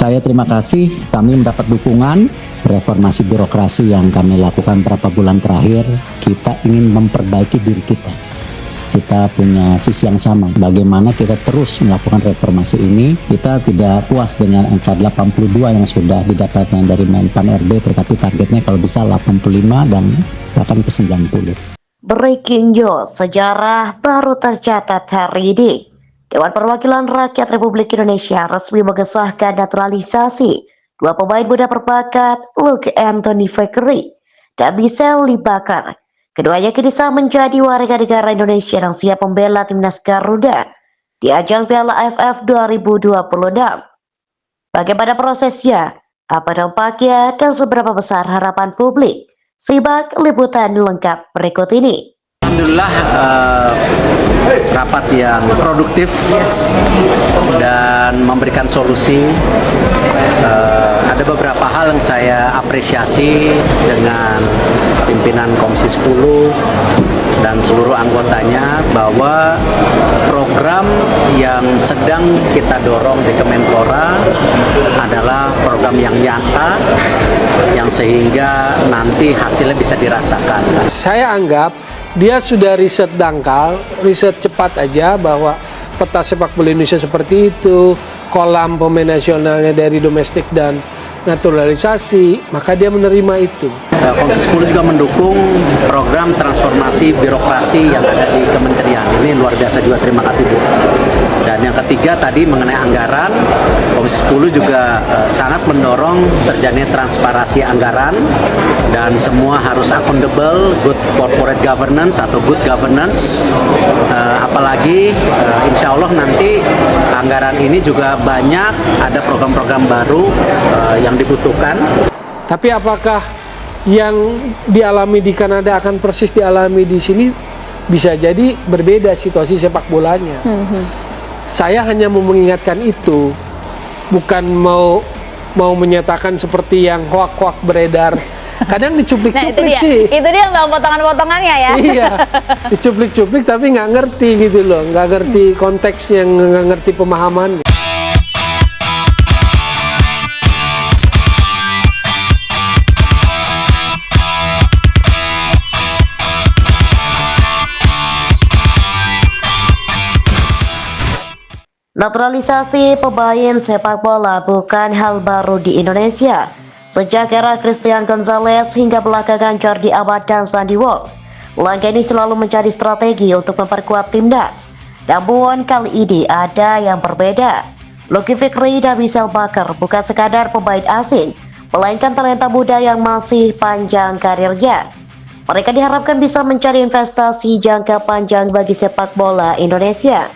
Saya terima kasih kami mendapat dukungan reformasi birokrasi yang kami lakukan beberapa bulan terakhir. Kita ingin memperbaiki diri kita. Kita punya visi yang sama. Bagaimana kita terus melakukan reformasi ini. Kita tidak puas dengan angka 82 yang sudah didapatkan dari Menpan RB, tetapi targetnya kalau bisa 85 dan bahkan ke 90. Breaking news, sejarah baru tercatat hari ini. Dewan Perwakilan Rakyat Republik Indonesia resmi mengesahkan naturalisasi dua pemain muda berbakat, Luke Anthony Vickery dan Michelle Lee Bakar. Keduanya kini sah menjadi warga negara Indonesia yang siap membela timnas Garuda di ajang Piala AFF 2026. Bagaimana prosesnya, apa dampaknya, dan seberapa besar harapan publik? Simak liputan lengkap berikut ini. Alhamdulillah rapat yang produktif dan memberikan solusi. Ada beberapa hal yang saya apresiasi dengan pimpinan Komisi 10 dan seluruh anggotanya, bahwa program yang sedang kita dorong di Kemenpora adalah program yang nyata, yang sehingga nanti hasilnya bisa dirasakan. Saya anggap dia sudah riset dangkal, riset cepat aja bahwa peta sepak bola Indonesia seperti itu, kolam pemain nasionalnya dari domestik dan naturalisasi, maka dia menerima itu. Komisi 10 juga mendukung program transformasi birokrasi yang ada di kementerian. Ini luar biasa juga, terima kasih Bu. Dan yang ketiga tadi mengenai anggaran, Komisi 10 juga sangat mendorong terjadinya transparansi anggaran dan semua harus accountable, good corporate governance atau good governance. Apalagi insya Allah nanti anggaran ini juga banyak ada program-program baru yang dibutuhkan. Tapi apakah yang dialami di Kanada akan persis dialami di sini? Bisa jadi berbeda situasi sepak bolanya. Saya hanya mau mengingatkan itu, bukan mau menyatakan seperti yang hoak-hoak beredar. Kadang dicuplik-cuplik sih. Itu dia bang, potongan-potongannya ya. Iya, dicuplik-cuplik tapi nggak ngerti gitu loh, nggak ngerti konteksnya, nggak ngerti pemahaman. Naturalisasi pemain sepak bola bukan hal baru di Indonesia. Sejak era Christian Gonzalez hingga belakangan Jordi Amat dan Sandy Walsh, langkah ini selalu menjadi strategi untuk memperkuat timnas. Namun kali ini ada yang berbeda. Luke Vickery dan Michelle Bakar bukan sekadar pemain asing, melainkan talenta muda yang masih panjang karirnya. Mereka diharapkan bisa mencari investasi jangka panjang bagi sepak bola Indonesia.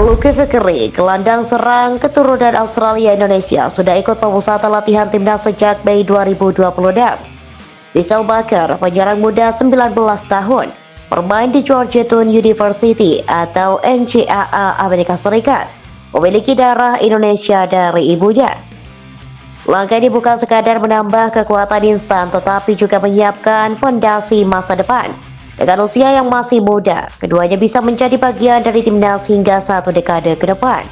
Luke Vickery, gelandang serang keturunan Australia Indonesia, sudah ikut pemusatan latihan timnas sejak Mei 2026. Michelle Bakar, penyerang muda 19 tahun, bermain di Georgetown University atau NCAA Amerika Serikat, memiliki darah Indonesia dari ibunya. Langkah ini bukan sekadar menambah kekuatan instan, tetapi juga menyiapkan fondasi masa depan. Dengan usia yang masih muda, keduanya bisa menjadi bagian dari timnas hingga 1 dekade ke depan.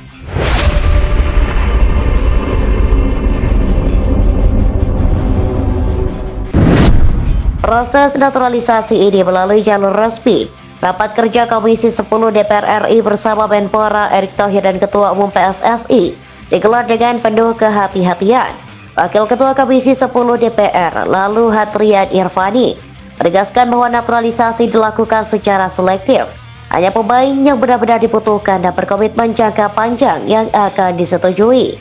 Proses naturalisasi ini melalui jalur resmi. Rapat kerja Komisi 10 DPR RI bersama Menpora Erick Thohir dan Ketua Umum PSSI digelar dengan penuh kehati-hatian. Wakil Ketua Komisi 10 DPR, lalu Hatrian Irvani, menegaskan bahwa naturalisasi dilakukan secara selektif. Hanya pemain yang benar-benar dibutuhkan dan berkomitmen jangka panjang yang akan disetujui.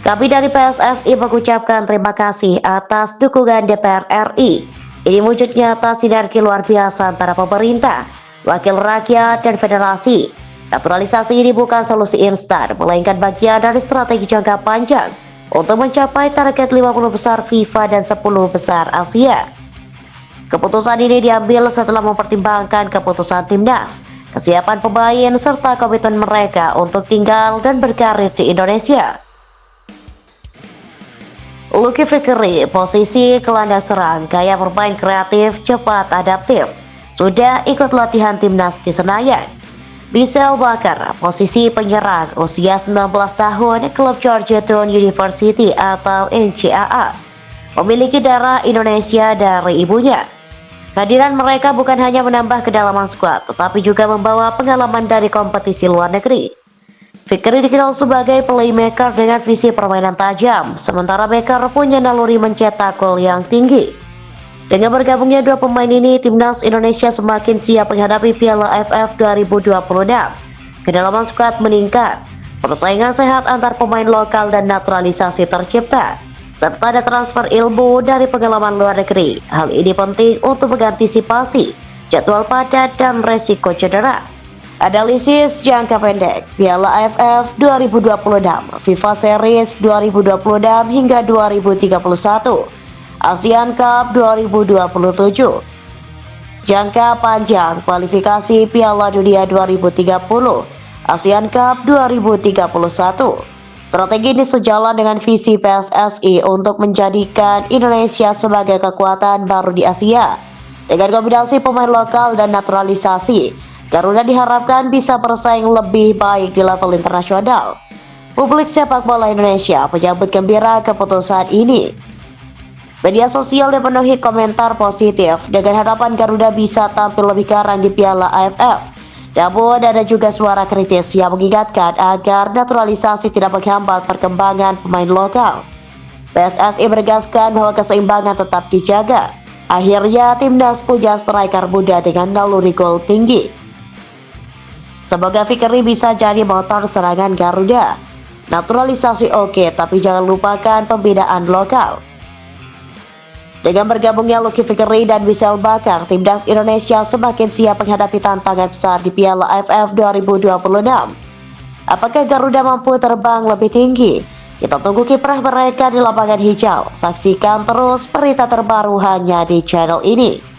Kami dari PSSI mengucapkan terima kasih atas dukungan DPR RI. Ini wujud nyata sinergi luar biasa antara pemerintah, wakil rakyat, dan federasi. Naturalisasi ini bukan solusi instan, melainkan bagian dari strategi jangka panjang untuk mencapai target 50 besar FIFA dan 10 besar Asia. Keputusan ini diambil setelah mempertimbangkan keputusan timnas, kesiapan pemain, serta komitmen mereka untuk tinggal dan berkarir di Indonesia. Luke Vickery, posisi gelandang serang, gaya bermain kreatif, cepat, adaptif, sudah ikut latihan timnas di Senayan. Michelle Bakar, posisi penyerang usia 19 tahun, klub Georgetown University atau NCAA, memiliki darah Indonesia dari ibunya. Kehadiran mereka bukan hanya menambah kedalaman skuad, tetapi juga membawa pengalaman dari kompetisi luar negeri. Fikri dikenal sebagai playmaker dengan visi permainan tajam, sementara Bakar punya naluri mencetak gol yang tinggi. Dengan bergabungnya dua pemain ini, timnas Indonesia semakin siap menghadapi Piala AFF 2026. Kedalaman skuad meningkat, persaingan sehat antar pemain lokal dan naturalisasi tercipta, serta ada transfer ilmu dari pengalaman luar negeri. Hal ini penting untuk mengantisipasi jadwal padat dan resiko cedera. Analisis jangka pendek Piala AFF 2026, FIFA Series 2026 hingga 2031, ASEAN Cup 2027. Jangka panjang kualifikasi Piala Dunia 2030, ASEAN Cup 2031. Strategi ini sejalan dengan visi PSSI untuk menjadikan Indonesia sebagai kekuatan baru di Asia. Dengan kombinasi pemain lokal dan naturalisasi, Garuda diharapkan bisa bersaing lebih baik di level internasional. Publik sepak bola Indonesia menyambut gembira keputusan ini. Media sosial dipenuhi komentar positif dengan harapan Garuda bisa tampil lebih garang di Piala AFF. Namun ada juga suara kritis yang mengingatkan agar naturalisasi tidak menghambat perkembangan pemain lokal. PSSI menegaskan bahwa keseimbangan tetap dijaga. Akhirnya timnas punya striker muda dengan naluri gol tinggi. Semoga Fikri bisa jadi motor serangan Garuda. Naturalisasi oke, tapi jangan lupakan pembinaan lokal. Dengan bergabungnya Lucky Fikri dan Michelle Bakar, timnas Indonesia semakin siap menghadapi tantangan besar di Piala AFF 2026. Apakah Garuda mampu terbang lebih tinggi? Kita tunggu kiprah mereka di lapangan hijau. Saksikan terus berita terbaru hanya di channel ini.